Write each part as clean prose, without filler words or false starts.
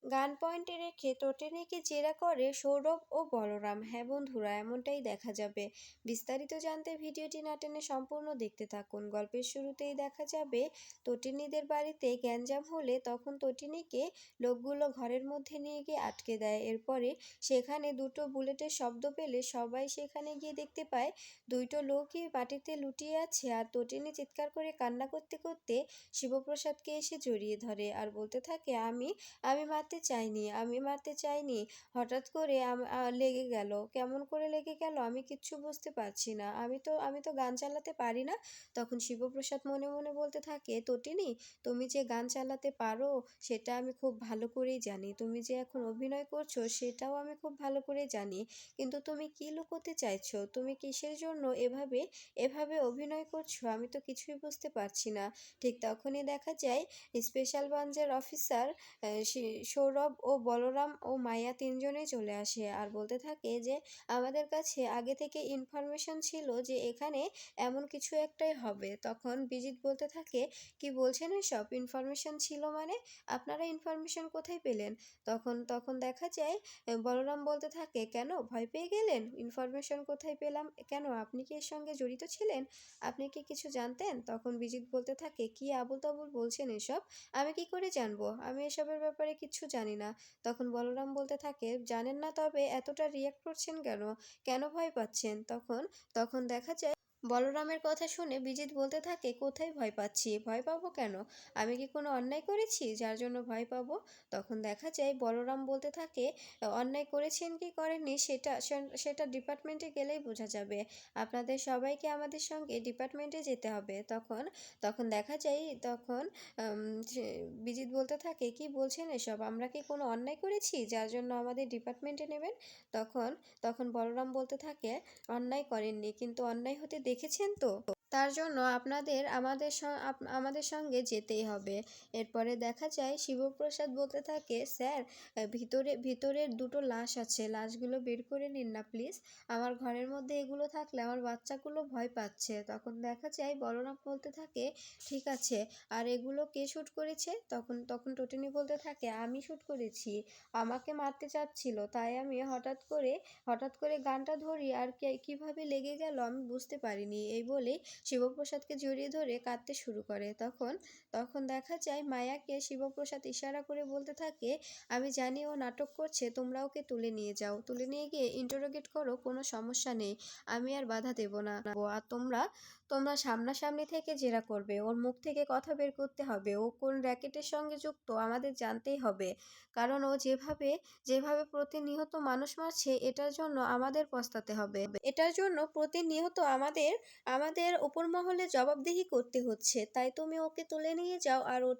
গান পয়েন্টে রেখে টোটেনিকে জেরা করে সৌরভ ও বলরাম। হ্যাঁ বন্ধুরা, এমনটাই দেখা যাবে। বিস্তারিত জানতে ভিডিওটি না টেনে সম্পূর্ণ দেখতে থাকুন। গল্পের শুরুতেই দেখা যাবে তটিনীদের বাড়িতে গ্যাঞ্জাম হলে তখন তটিনীকে লোকগুলো ঘরের মধ্যে নিয়ে গিয়ে আটকে দেয়। এরপরে সেখানে দুটো বুলেটের শব্দ পেলে সবাই সেখানে গিয়ে দেখতে পায় দুইটো লোকই মাটিতে লুটিয়ে আছে। আর তটিনী চিৎকার করে কান্না করতে করতে শিবপ্রসাদকে এসে জড়িয়ে ধরে আর বলতে থাকে, আমি আমি মারতে চাইনি, আমি মারতে চাইনি। হঠাৎ করে লেগে গেল। কেমন করে লেগে গেল আমি কিচ্ছু বুঝতে পারছি না। আমি তো গান চালাতে পারি না। তখন শিবপ্রসাদ মনে মনে বলতে থাকে, তটিনী, তুমি যে গান চালাতে পারো সেটা আমি খুব ভালো করেই জানি। তুমি যে এখন অভিনয় করছো সেটাও আমি খুব ভালো করে জানি। কিন্তু তুমি কি লুকোতে চাইছো? তুমি কিসের জন্য এভাবে এভাবে অভিনয় করছো? আমি তো কিছুই বুঝতে পারছি না। ঠিক তখনই দেখা যায় স্পেশাল ব্রাঞ্চের অফিসার সৌরভ ও বলরাম ও মায়া তিনজনেই চলে আসে আর বলতে থাকে যে আমাদের কাছে আগে থেকে ইনফরমেশন ছিল যে এখানে এমন কিছু একটাই হবে। তখন বিজিত বলতে থাকে, কি বলছেন এসব? ইনফরমেশন ছিল মানে? আপনারা ইনফরমেশন কোথায় পেলেন? তখন দেখা যায় বলরাম বলতে থাকে, কেন ভয় পেয়ে গেলেন? ইনফরমেশন কোথায় পেলাম কেন? আপনি কি এর সঙ্গে জড়িত ছিলেন? আপনি কি কিছু জানতেন? তখন বিজিত বলতে থাকে, কি আবুল তাবুল বলছেন এসব? আমি কি করে জানবো? আমি এসবের ব্যাপারে কিচ্ছু জানি না। তখন বলরাম বলতে থাকে, জানেন না তবে এতটা রিয়াক্ট করছেন কেন? কেন ভয় পাচ্ছেন? তখন দেখা যায় বলরামের কথা শুনে বিজিত বলতে থাকে, কোথায় ভয় পাচ্ছি? ভয় পাবো কেন? আমি কি কোনো অন্যায় করেছি যার জন্য ভয় পাবো? তখন দেখা যায় বলরাম বলতে থাকে, অন্যায় করেছেন কি করেননি সেটা ডিপার্টমেন্টে গেলেই বোঝা যাবে। আপনাদের সবাইকে আমাদের সঙ্গে ডিপার্টমেন্টে যেতে হবে। তখন দেখা যায় তখন বিজিত বলতে থাকে, কি বলছেন এসব? আমরা কি কোনো অন্যায় করেছি যার জন্য আমাদের ডিপার্টমেন্টে নেবেন? তখন তখন বলরাম বলতে থাকে, অন্যায় করেননি, কিন্তু অন্যায় হতে দেখেছেন তো, তার জন্য আপনাদের আমাদের সঙ্গে যেতেই হবে। এরপরে দেখা যায় শিবপ্রসাদ বলতে থাকে, স্যার, ভিতরের দুটো লাশ আছে, লাশগুলো বের করে নিন না প্লিজ। আমার ঘরের মধ্যে এগুলো থাকলে আমার বাচ্চাগুলো ভয় পাচ্ছে। তখন দেখা যায় বলরাম বলতে থাকে, ঠিক আছে, আর এগুলো কে শ্যুট করেছে? তখন টটিনি বলতে থাকে, আমি শ্যুট করেছি। আমাকে মারতে চাচ্ছিল, তাই আমি হঠাৎ করে গানটা ধরি আর কিভাবে লেগে গেল আমি বুঝতে পারিনি। এই বলে শিবপ্রসাদকে জড়িয়ে ধরে কাঁদতে শুরু করে। তখন দেখা যায় মায়াকে শিবপ্রসাদ ইশারা করে বলতে থাকে, আমি জানি ও নাটক করছে, তোমরা ওকে তুলে নিয়ে যাও, তুলে নিয়ে গিয়ে ইন্টারোগেট করো, কোনো সমস্যা নেই, আমি আর বাধা দেব না। আর তোমরা সামনাসামনি থেকে জেরা করবে, ওর মুখ থেকে কথা বের করতে হবে, ও কোন র্যাকেটের সঙ্গে যুক্ত আমাদের জানতেই হবে। কারণ ও যেভাবে যেভাবে প্রতিনিয়ত মানুষ মারছে এটার জন্য আমাদের পস্তাতে হবে। এটার জন্য প্রতিনিয়ত আমাদের উপর মহলে জবাবদিহি করতে হচ্ছে। তাই তুমি ওকে তুলে নিয়ে যাও আর ওর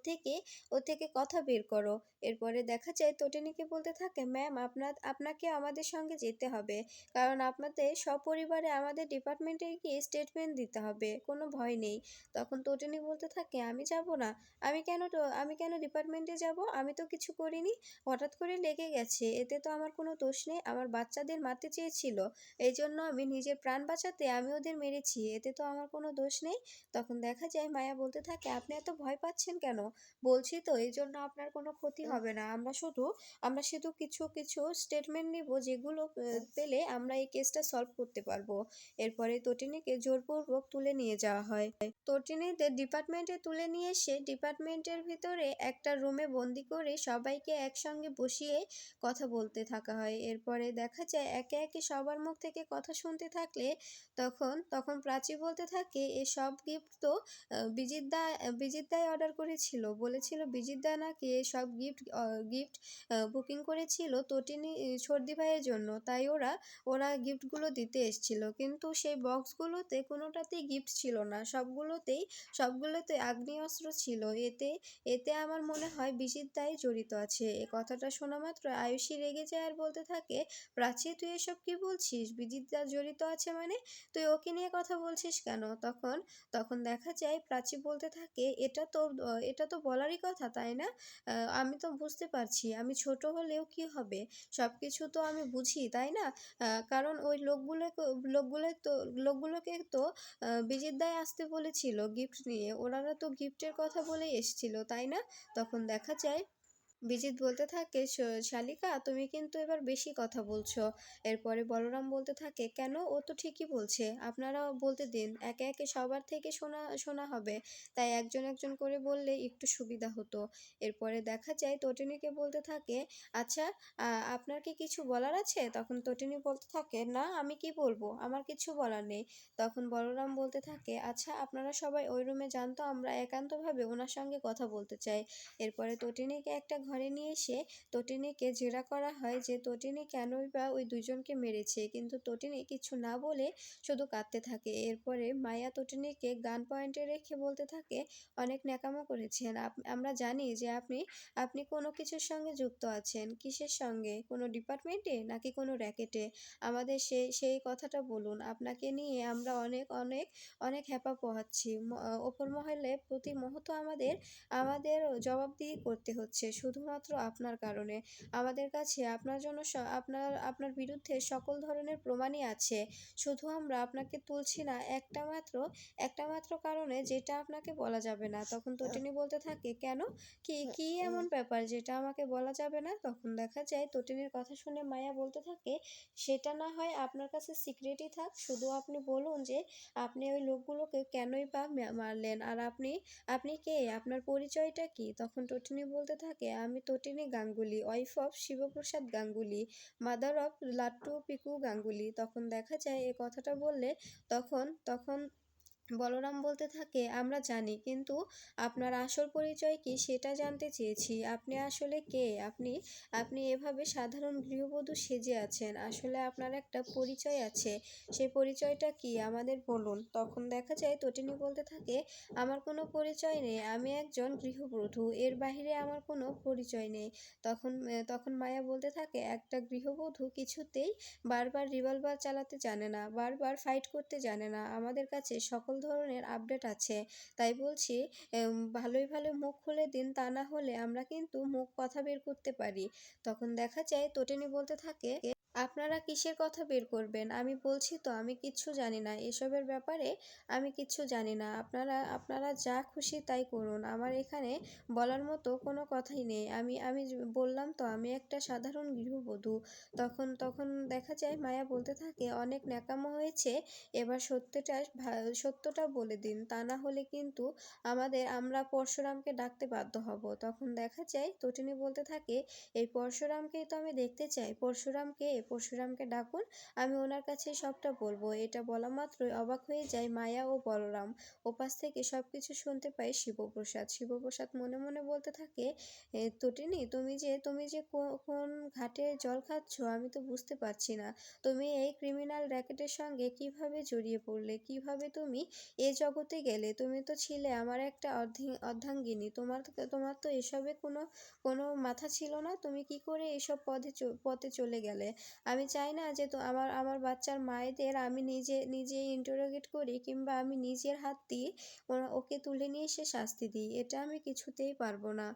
থেকে কথা বের করো। এরপরে দেখা যায় তটিনীকে বলতে থাকে, ম্যাম, আপনাকে আমাদের সঙ্গে যেতে হবে, কারণ আপনাদের সপরিবারে আমাদের ডিপার্টমেন্টে গিয়ে স্টেটমেন্ট দিতে হবে, কোনো ভয় নেই। তখন তটিনী বলতে থাকে, আমি যাব না। আমি কেন ডিপার্টমেন্টে যাব? আমি তো কিছু করিনি। হঠাৎ করে লেগে গেছে, এতে তো আমার কোনো দোষ নেই। আমার বাচ্চাদের মারতে চেয়েছিল, এই জন্য আমি নিজের প্রাণ বাঁচাতে আমি ওদের মেরেছি, এতে তো আমার কোনো দোষ নেই। তখন দেখা যায় মায়া বলতে থাকে, আপনি এত ভয় পাচ্ছেন কেন? বলছি তো এই জন্য আপনার কোনো ক্ষতি হবে না। আমরা শুধু কিছু কিছু স্টেটমেন্ট নিব, যেগুলো পেলে আমরা এই কেসটা সলভ করতে পারবো। এরপরে তটিনীকে জোরপূর্বক তুলে নিয়ে যাওয়া হয়। তটিনীদের ডিপার্টমেন্টে তুলে নিয়ে এসে ডিপার্টমেন্টের ভিতরে একটা রুমে বন্দি করে সবাইকে একসঙ্গে বসিয়ে কথা বলতে থাকা হয়। এরপরে দেখা যায় একে একে সবার মুখ থেকে কথা শুনতে থাকলে তখন প্রাচী বলতে থাকে, এসব গিফট তো বিজিতদাই অর্ডার করেছিল, বলেছিল বিজিতদা নাকি এসব গিফট বুকিং করেছিল তটিনী সর্দি ভাইয়ের জন্য, তাই ওরা গিফটগুলো দিতে এসেছিল। কিন্তু সেই বক্সগুলোতে কোনোটাতেই গিফট ছিল না, সবগুলোতে আগ্নেয়াস্ত্র ছিল। এতে আমার মনে হয় বিজিতদাই জড়িত আছে। এ কথাটা শোনা মাত্র আয়ুষী রেগে যায় আর বলতে থাকে, প্রাচী, তুই এসব কি বলছিস? বিজিতদা জড়িত আছে মানে? তুই ওকে নিয়ে কথা বলছিস কেন? তখন দেখা যায় প্রাচী বলতে থাকে, এটা তো বলারই কথা, তাই না? আমি তো বুঝতে পারছি, আমি ছোট হলেও কি হবে, সব কিছু তো আমি বুঝি, তাই না? কারণ ওই লোকগুলোকে তো বিজিতদাই আসতে বলেছিল গিফট নিয়ে, ওনারা তো গিফটের কথা বলেই এসেছিল, তাই না? তখন দেখা যায় বিজিত বলতে থাকে, শালিকা তুমি কিন্তু এবার বেশি কথা বলছো। এরপরে বলরাম বলতে থাকে, কেন, ও তো ঠিকই বলছে, আপনারাও বলতে দিন, একে একে সবার থেকে শোনা শোনা হবে, তাই একজন একজন করে বললে একটু সুবিধা হতো। এরপরে দেখা যায় তটিনীকে বলতে থাকে, আচ্ছা, আপনার কি কিছু বলার আছে? তখন তটিনী বলতে থাকে, না, আমি কি বলবো, আমার কিছু বলার নেই। তখন বলরাম বলতে থাকে, আচ্ছা, আপনারা সবাই ওই রুমে জানতো, আমরা একান্তভাবে ওনার সঙ্গে কথা বলতে চাই। এরপরে তটিনীকে একটা ঘরে নিয়ে এসে তটিনীকে জেরা করা হয় যে তটিনী কেনই বা ওই দুজনকে মেরেছে, কিন্তু তটিনী কিছু না বলে শুধু কাঁদতে থাকে। এরপরে মায়া তটিনীকে গান পয়েন্টে রেখে বলতে থাকে, অনেক ন্যাকামো করেছেন, আমরা জানি যে আপনি আপনি কোনো কিছুর সঙ্গে যুক্ত আছেন, কিসের সঙ্গে, কোনো ডিপার্টমেন্টে নাকি কোনো র্যাকেটে, আমাদের সেই কথাটা বলুন, আপনাকে নিয়ে আমরা অনেক অনেক অনেক হ্যাপা পোহাচ্ছি, ওপর মহলে প্রতি মুহূর্ত আমাদের আমাদের জবাবদিহি করতে হচ্ছে শুধুমাত্র আপনার কারণে। আমাদের কাছে আপনার জন্য আপনার আপনার বিরুদ্ধে সকল ধরনের প্রমাণই আছে। শুধু আমরা আপনাকে তুলছি না একটা মাত্র কারণে, যেটা আপনাকে বলা যাবে না। তখন তটিনী বলতে থাকে, কেন, কি কি এমন ব্যাপার যেটা আমাকে বলা যাবে না? তখন দেখা যায় তটিনীর কথা শুনে মায়া বলতে থাকে, সেটা না হয় আপনার কাছে সিক্রেটই থাক, শুধু আপনি বলুন যে আপনি ওই লোকগুলোকে কেনই বা মারলেন, আর আপনি আপনি কে? আপনার পরিচয়টা কি? তখন তটিনী বলতে থাকে, আমি Tatini Ganguly, wife of Shibprasad Ganguly, mother of Lattu Piku Ganguly. তখন দেখা যায় এ কথাটা বললে তখন তখন বলরাম বলতে থাকে, আমরা জানি, কিন্তু আপনার আসল পরিচয় কি সেটা জানতে চেয়েছি। আপনি আসলে কে? আপনি আপনি এভাবে সাধারণ গৃহবধূ সেজে আছেন, আসলে আপনার একটা পরিচয় আছে, সেই পরিচয়টা কি আমাদের বলুন। তখন দেখা যায় তটিনী বলতে থাকে, আমার কোনো পরিচয় নেই, আমি একজন গৃহবধূ, এর বাহিরে আমার কোনো পরিচয় নেই। তখন মায়া বলতে থাকে, একটা গৃহবধূ কিছুতেই বারবার রিভলভার চালাতে জানে না, বারবার ফাইট করতে জানে না, আমাদের কাছে সকল ধরনের আপডেট আছে, তাই বলছি ভালোই ভালো মুখ খুলে দিন, তা না হলে আমরা কিন্তু মুখ কথা বের করতে পারি। তখন দেখা যায় তটিনী বলতে থাকে, আপনারা কিসের কথা বের করবেন? আমি বলছি তো আমি কিচ্ছু জানি না, এসবের ব্যাপারে আমি কিচ্ছু জানি না, আপনারা আপনারা যা খুশি তাই করুন, আমার এখানে বলার মতো কোনো কথাই নেই, আমি আমি বললাম তো আমি একটা সাধারণ গৃহবধূ। তখন তখন দেখা যায় মায়া বলতে থাকে, অনেক ন্যাকামো হয়েছে, এবার সত্যটা বলে দিন, তা না হলে কিন্তু আমরা পরশুরামকে ডাকতে বাধ্য হব। তখন দেখা যায় তটিনী বলতে থাকে, এই পরশুরামকেই তো আমি দেখতে চাই, পরশুরামকে ডাকুন, আমি ওনার কাছে সবটা বলবো। এটা বলা মাত্রই অবাক হয়ে যায় মায়া ও বলরাম। ওপাশ থেকে সবকিছু শুনতে পায় শিবপ্রসাদ মনে মনে বলতে থাকে, তটিনী, তুমি যে কোন ঘাটে জল খাচ্ছ আমি তো বুঝতে পারছি না, তুমি এই ক্রিমিনাল র্যাকেটের সঙ্গে কিভাবে জড়িয়ে পড়লে, কিভাবে তুমি এ জগতে গেলে, তুমি তো ছিলে আমার একটা অর্ধাঙ্গিনী, তোমার তো এসবে কোনো কোনো মাথা ছিল না, তুমি কি করে এসব পথে চলে গেলে? আমি চাই না যে তো আমার আমার বাচ্চার মায়েদের আমি নিজে নিজে ইন্টারোগেট করি, কিংবা আমি নিজের হাত দিয়ে ওকে তুলে নিয়ে এসে শাস্তি দিই, এটা আমি কিছুতেই পারবো না।